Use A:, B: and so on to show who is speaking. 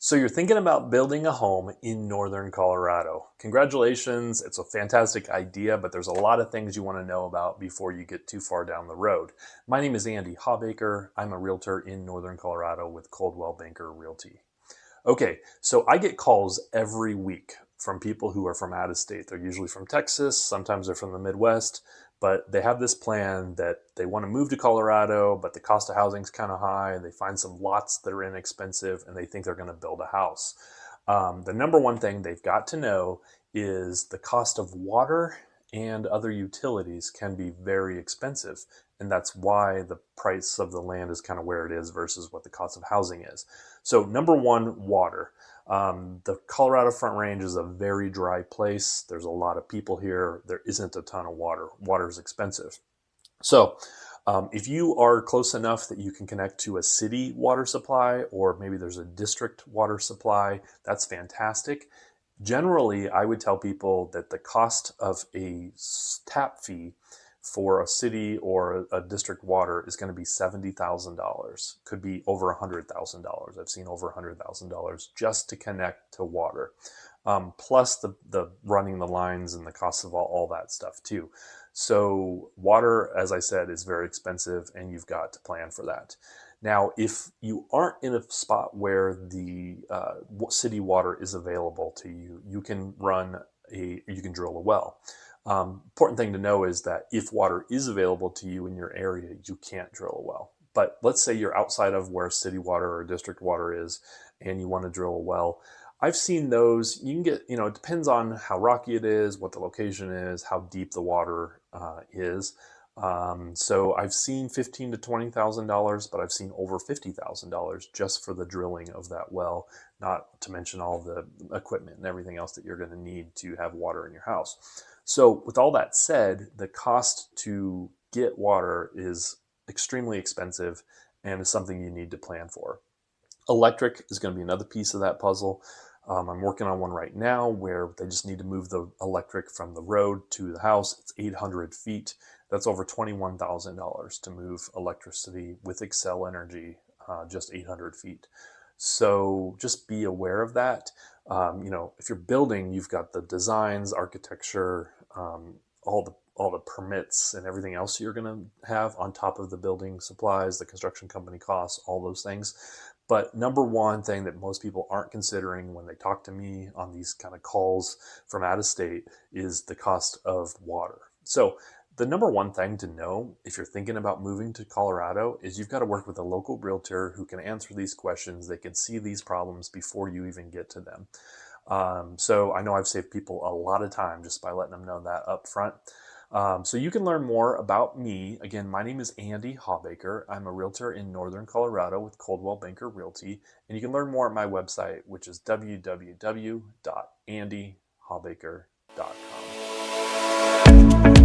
A: So you're thinking about building a home in northern Colorado. Congratulations, it's a fantastic idea, but there's a lot of things you want to know about before you get too far down the road. My name is Andy Hawbaker. I'm a realtor in northern Colorado with Coldwell Banker Realty. Okay, so I get calls every week from people who are from out of state. They're usually from Texas, sometimes they're from the Midwest, but they have this plan that they want to move to Colorado, but the cost of housing is kind of high. They find some lots that are inexpensive and they think they're going to build a house. The number one thing they've got to know is the cost of water and other utilities can be very expensive. And that's why the price of the land is kind of where it is versus what the cost of housing is. So number one, water. The Colorado Front Range is a very dry place. There's a lot of people here. There isn't a ton of water. Water is expensive. So if you are close enough that you can connect to a city water supply, or maybe there's a district water supply, that's fantastic. Generally, I would tell people that the cost of a tap fee for a city or a district water is going to be $70,000. Could be over $100,000. I've seen over $100,000 just to connect to water, plus the running the lines and the cost of all that stuff too. So water, as I said, is very expensive, and you've got to plan for that. Now, if you aren't in a spot where the city water is available to you, you can drill a well. Important thing to know is that if water is available to you in your area, you can't drill a well. But let's say you're outside of where city water or district water is and you want to drill a well. I've seen those. You can get, it depends on how rocky it is, what the location is, how deep the water is. So I've seen $15,000 to $20,000, but I've seen over $50,000 just for the drilling of that well, not to mention all the equipment and everything else that you're going to need to have water in your house. So with all that said, the cost to get water is extremely expensive and is something you need to plan for. Electric is going to be another piece of that puzzle. I'm working on one right now where they just need to move the electric from the road to the house. It's 800 feet. That's over $21,000 to move electricity with Xcel Energy, just 800 feet. So just be aware of that. If you're building, you've got the designs, architecture, all the permits and everything else you're going to have on top of the building supplies, the construction company costs, all those things. But number one thing that most people aren't considering when they talk to me on these kind of calls from out of state is the cost of water. So the number one thing to know if you're thinking about moving to Colorado is you've got to work with a local realtor who can answer these questions. They can see these problems before you even get to them. So I know I've saved people a lot of time just by letting them know that up front. So you can learn more about me. Again, my name is Andy Hawbaker. I'm a realtor in northern Colorado with Coldwell Banker Realty. And you can learn more at my website, which is www.andyhawbaker.com.